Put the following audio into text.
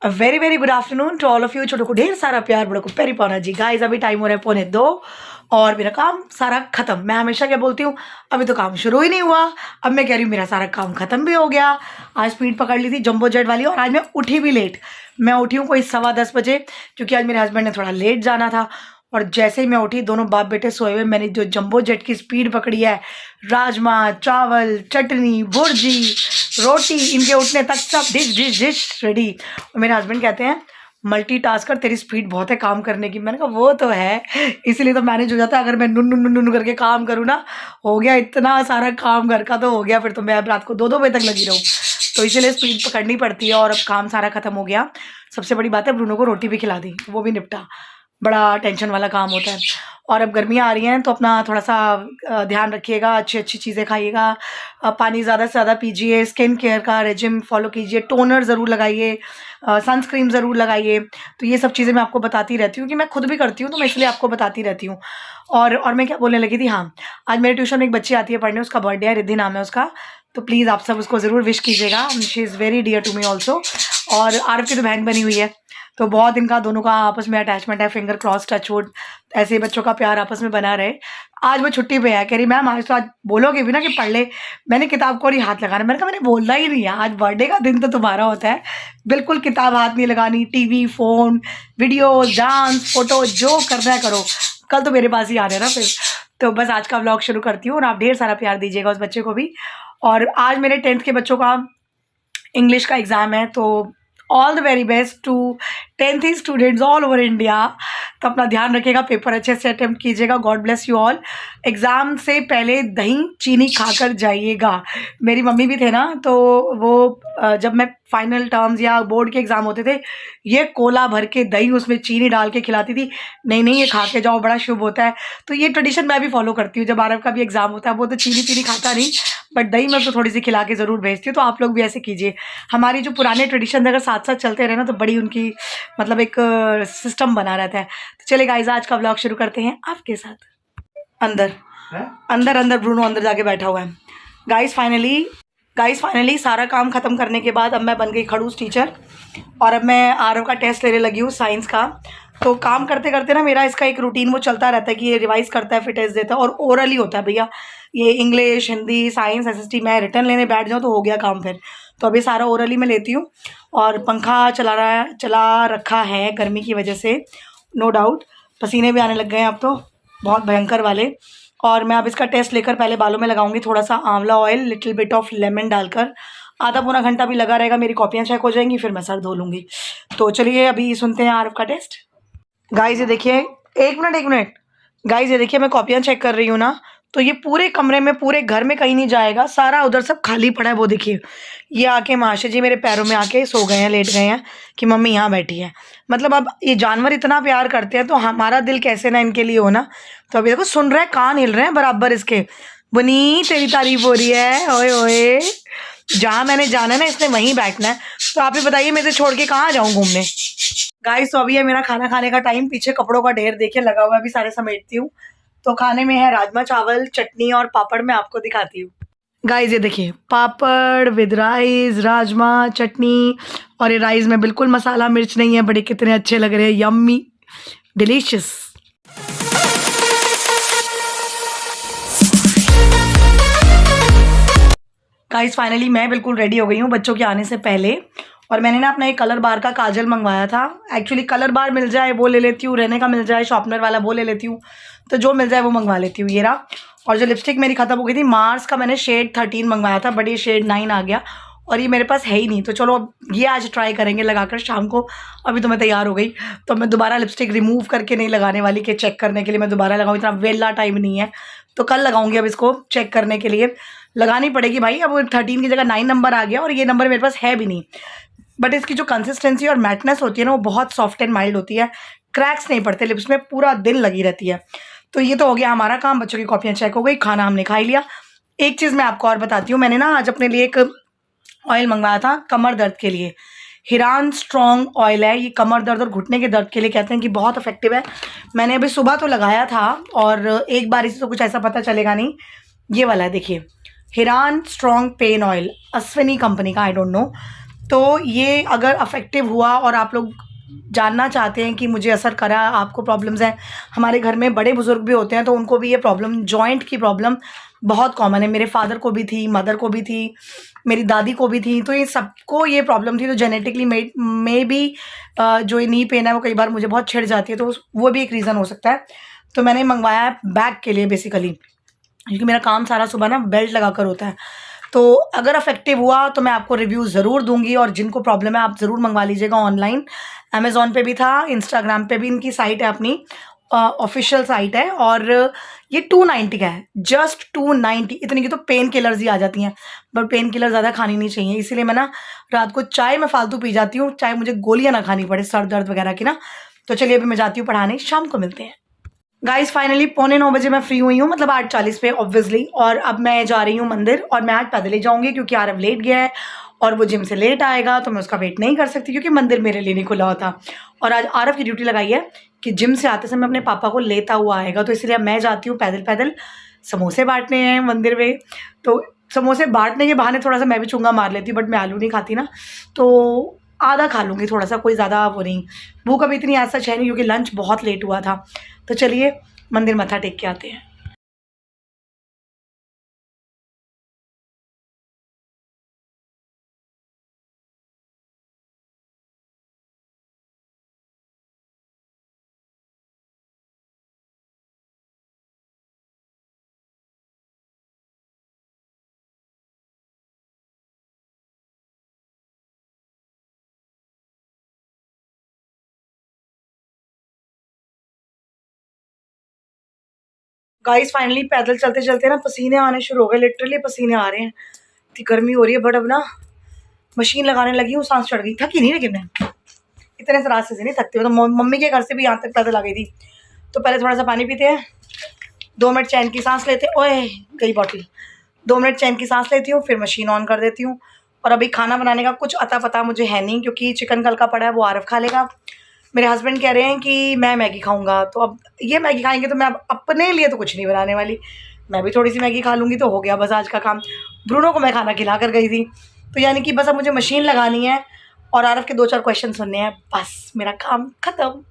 Very very good afternoon to all of you. छोटों को ढेर सारा प्यार, बड़ों को प्यारी पाना जी। गाइस अभी टाइम हो रहा है 1:45 और मेरा काम सारा खत्म। मैं हमेशा क्या बोलती हूँ, अभी तो काम शुरू ही नहीं हुआ। अब मैं कह रही हूँ मेरा सारा काम खत्म भी हो गया। आज स्पीड पकड़ ली थी जंबो जेट वाली, और आज मैं उठी भी लेट। मैं उठी हूँ कोई 10:15 बजे, क्योंकि आज मेरे हस्बैंड ने थोड़ा लेट जाना था। और जैसे ही मैं उठी, दोनों बाप बेटे सोए हुए, मैंने जो जंबो जेट की स्पीड पकड़ी है, राजमा चावल चटनी भुर्जी रोटी, इनके उठने तक सब डिश डिश डिश रेडी। और मेरे हस्बैंड कहते हैं मल्टीटास्कर, तेरी स्पीड बहुत है काम करने की। मैंने कहा वो तो है, इसीलिए तो मैनेज हो जाता है। अगर मैं नुन नुन नुन नुन करके काम करूँ ना, हो गया इतना सारा काम घर का तो हो गया, फिर तो मैं अब रात को 2-2 बजे तक लगी रहूँ। तो इसीलिए स्पीड पकड़नी पड़ती है। और अब काम सारा खत्म हो गया। सबसे बड़ी बात है, ब्रूनो को रोटी भी खिला दी, वो भी निपटा। बड़ा टेंशन वाला काम होता है। और अब गर्मियाँ आ रही हैं तो अपना थोड़ा सा ध्यान रखिएगा, अच्छी अच्छी चीज़ें खाइएगा, पानी ज़्यादा से ज़्यादा पीजिए, स्किन केयर का रेजिम फॉलो कीजिए, टोनर ज़रूर लगाइए, सनस्क्रीन ज़रूर लगाइए। तो ये सब चीज़ें मैं आपको बताती रहती हूँ, कि मैं खुद भी करती हूँ, तो मैं इसलिए आपको बताती रहती हूँ। और मैं क्या बोलने लगी थी, हाँ, आज मेरे ट्यूशन में एक बच्ची आती है पढ़ने, उसका बर्थडे है, रिद्धि नाम है उसका। तो प्लीज़ आप सब उसको ज़रूर विश कीजिएगा। She is very dear to me also. और आरव की तो बहन बनी हुई है, तो बहुत इनका दोनों का आपस में अटैचमेंट है। फिंगर क्रॉस, टच वुड, ऐसे ही बच्चों का प्यार आपस में बना रहे। आज वो छुट्टी पे है, कह रही मैम आज तो आज बोलोगे भी ना कि पढ़ ले। मैंने किताब को नहीं हाथ लगाना। मैंने कहा मैंने बोलना ही नहीं है, आज बर्थडे का दिन तो तुम्हारा होता है, बिल्कुल किताब हाथ नहीं लगानी। TV, phone, video, dance, photo, जो करना है करो। कल तो मेरे पास ही आ रहे हैं ना फिर। तो बस आज का व्लॉग शुरू करती हूँ, और आप ढेर सारा प्यार दीजिएगा उस बच्चे को भी। और आज मेरे 10th के बच्चों का इंग्लिश का एग्ज़ाम है, तो all the very best to 10th students all over India. तो अपना ध्यान रखिएगा, पेपर अच्छे से अटेम्प्ट कीजिएगा। God bless you all. Exam से पहले दही चीनी खाकर जाइएगा। मेरी मम्मी भी थे ना, तो वो जब मैं फाइनल टर्म्स या बोर्ड के एग्ज़ाम होते थे, ये कोला भर के दही उसमें चीनी डाल के खिलाती थी। नहीं नहीं, ये खा के जाओ, बड़ा शुभ होता है। तो ये ट्रेडिशन मैं भी फॉलो करती हूँ। जब आरव का भी एग्ज़ाम होता है, वो तो चीनी चीनी खाता नहीं, बट दही मैं उसको थोड़ी सी खिला के ज़रूर भेजती हूँ। तो आप लोग भी ऐसे कीजिए। हमारी जो पुराने ट्रेडिशन अगर साथ साथ चलते रहे ना, तो बड़ी उनकी मतलब एक सिस्टम बना रहता है। तो चलिए गाइस, आज का व्लॉग शुरू करते हैं आपके साथ। अंदर अंदर अंदर ब्रूनो अंदर जाके बैठा हुआ है। गाइस फाइनली सारा काम ख़त्म करने के बाद अब मैं बन गई खड़ूस टीचर। और अब मैं आरव का टेस्ट लेने लगी हूँ साइंस का। तो काम करते करते ना मेरा इसका एक रूटीन वो चलता रहता है, कि ये रिवाइज करता है, फिर टेस्ट देता है। और ओरली होता है भैया, ये इंग्लिश, हिंदी, साइंस, एसएसटी। मैं रिटर्न लेने बैठ जाऊँ तो हो गया काम फिर। तो अभी सारा ओरली में लेती हूँ। और पंखा चला रखा है गर्मी की वजह से, नो डाउट। पसीने भी आने लग गए हैं अब तो, बहुत भयंकर वाले। और मैं अब इसका टेस्ट लेकर पहले बालों में लगाऊंगी थोड़ा सा आंवला oil, little bit of lemon डालकर। आधा पौना घंटा भी लगा रहेगा, मेरी कॉपियाँ चेक हो जाएंगी, फिर मैं सर धो लूँगी। तो चलिए अभी सुनते हैं आरव का टेस्ट। गाइस ये देखिए, एक मिनट गाइस ये देखिए, मैं कॉपियाँ चेक कर रही हूँ ना, तो ये पूरे कमरे में, पूरे घर में कहीं नहीं जाएगा, सारा उधर सब खाली पड़ा है। वो देखिए, ये आके महाशय जी मेरे पैरों में आके सो गए हैं, लेट गए हैं, कि मम्मी यहाँ बैठी है। मतलब अब ये जानवर इतना प्यार करते हैं, तो हमारा दिल कैसे ना इनके लिए हो ना। तो अभी देखो सुन रहे हैं, कान हिल रहे हैं बराबर इसके। बनी तेरी तारीफ हो रही है, ओए ओए। जहाँ मैंने जाना है ना, इसने वहीं बैठना है। तो आप ही बताइए, मैं इसे छोड़ के कहाँ जाऊँ घूमने। गाइस तो अभी है मेरा खाना खाने का टाइम। पीछे कपड़ों का ढेर देखिए लगा हुआ है, अभी सारे समेटती हूँ। तो खाने में है राजमा चावल, चटनी और पापड़। मैं आपको दिखाती हूँ। गाइस ये देखिए, पापड़ विद राइस, राजमा, चटनी। और ये राइस में बिल्कुल मसाला मिर्च नहीं है, बड़े कितने अच्छे लग रहे हैं, यम्मी, डिलीशियस। गाइस फाइनली मैं बिल्कुल रेडी हो गई हूँ बच्चों के आने से पहले। और मैंने ना अपना एक कलर बार का काजल मंगवाया था। एक्चुअली कलर बार मिल जाए वो ले लेती हूँ, रहने का मिल जाए शॉर्पनर वाला वो ले लेती हूँ। तो जो मिल जाए वो मंगवा लेती हूँ, ये रहा। और जो लिपस्टिक मेरी ख़त्म हो गई थी, मार्स का मैंने शेड 13 मंगवाया था, बट ये शेड 9 आ गया। और ये मेरे पास है ही नहीं, तो चलो अब ये आज ट्राई करेंगे लगाकर शाम को। अभी तो मैं तैयार हो गई, तो मैं दोबारा लिपस्टिक रिमूव करके नहीं लगाने वाली, कि चेक करने के लिए मैं दोबारा लगाऊँ, इतना वेला टाइम नहीं है। तो कल लगाऊंगी अब इसको चेक करने के लिए। लगानी पड़ेगी भाई, अब 13 की जगह 9 नंबर आ गया, और ये नंबर मेरे पास है भी नहीं। बट इसकी जो कंसिस्टेंसी और मैटनेस होती है ना, वो बहुत सॉफ्ट एंड माइल्ड होती है। क्रैक्स नहीं पड़ते लिप्स में, पूरा दिन लगी रहती है। तो ये तो हो गया हमारा काम, बच्चों की कॉपियाँ चेक हो गई, खाना हमने खा ही लिया। एक चीज़ मैं आपको और बताती हूँ, मैंने ना आज अपने लिए एक ऑयल मंगवाया था कमर दर्द के लिए। हिरान स्ट्रॉन्ग ऑयल है ये, कमर दर्द और घुटने के दर्द के लिए कहते हैं कि बहुत इफेक्टिव है। मैंने अभी सुबह तो लगाया था, और एक बार इसे तो कुछ ऐसा पता चलेगा नहीं। ये वाला है देखिए, हिरान strong pen oil, Ashwini company का, आई डोंट नो। तो ये अगर अफेक्टिव हुआ और आप लोग जानना चाहते हैं कि मुझे असर करा, आपको प्रॉब्लम्स हैं, हमारे घर में बड़े बुज़ुर्ग भी होते हैं तो उनको भी ये प्रॉब्लम, जॉइंट की प्रॉब्लम बहुत कॉमन है। मेरे फादर को भी थी, मदर को भी थी, मेरी दादी को भी थी, तो ये सबको ये प्रॉब्लम थी। तो जेनेटिकली मे बी जो ये नी पेन है वो कई बार मुझे बहुत छिड़ जाती है, तो वो भी एक रीज़न हो सकता है। तो मैंने मंगवाया है बैक के लिए बेसिकली, क्योंकि मेरा काम सारा सुबह ना बेल्ट लगा कर होता है। तो अगर अफेक्टिव हुआ तो मैं आपको रिव्यू ज़रूर दूंगी, और जिनको प्रॉब्लम है आप ज़रूर मंगवा लीजिएगा ऑनलाइन। अमेज़ॉन पे भी था, इंस्टाग्राम पे भी इनकी साइट है अपनी, ऑफिशियल साइट है, और ये 290 का है, जस्ट 290। इतनी की तो पेन किलर्स ही आ जाती हैं, बट पेन किलर ज़्यादा खानी नहीं चाहिए, इसीलिए मैं ना रात को चाय में फालतू पी जाती हूँ, चाहे मुझे गोलियाँ ना खानी पड़े सर दर्द वगैरह की ना। तो चलिए अभी मैं जाती हूँ पढ़ाने, शाम को मिलते हैं। गाइस फाइनली 8:45 मैं फ्री हुई हूँ, मतलब 8:40 पे ऑब्वियसली, और अब मैं जा रही हूँ मंदिर, और मैं आज पैदल ही जाऊँगी क्योंकि आरव लेट गया है और वो जिम से लेट आएगा, तो मैं उसका वेट नहीं कर सकती क्योंकि मंदिर मेरे लिए नहीं खुला होता। और आज आरव की ड्यूटी लगाई है कि जिम से आते समय अपने पापा को लेता हुआ आएगा, तो इसलिए अब मैं जाती हूँ पैदल पैदल। समोसे बांटने हैं मंदिर में, तो समोसे बांटने के बहाने थोड़ा सा मैं भी चुंगा मार लेती हूँ, बट मैं आलू नहीं खाती ना, तो आधा खा लूँगी थोड़ा सा, कोई ज़्यादा वो नहीं। भूख अभी इतनी ऐसा है नहीं क्योंकि लंच बहुत लेट हुआ था। तो चलिए मंदिर मत्था टेक के आते हैं। गाइस फाइनली पैदल चलते चलते ना पसीने आने शुरू हो गए, लिटरली पसीने आ रहे हैं, इतनी गर्मी हो रही है। बट अब ना मशीन लगाने लगी हूँ, सांस चढ़ गई, थकी नहीं लेकिन मैं इतने से रास्ते से नहीं थकती हूँ। तो मम्मी के घर से भी यहाँ तक पैदल आ गई थी। तो पहले थोड़ा सा पानी पीते हैं, 2 मिनट चैन की सांस लेते हैं, ओए गई बॉटल, 2 मिनट चैन की सांस लेती हूँ, फिर मशीन ऑन कर देती हूँ। और अभी खाना बनाने का कुछ अता पता मुझे है नहीं, क्योंकि चिकन कल का पड़ा है, वो आरव खा लेगा। मेरे हस्बैंड कह रहे हैं कि मैं मैगी खाऊंगा, तो अब ये मैगी खाएंगे तो मैं अब अपने लिए तो कुछ नहीं बनाने वाली, मैं भी थोड़ी सी मैगी खा लूँगी तो हो गया बस आज का काम। ब्रूनो को मैं खाना खिला कर गई थी, तो यानी कि बस अब मुझे मशीन लगानी है और आरव के 2-4 क्वेश्चन सुनने हैं, बस मेरा काम ख़त्म।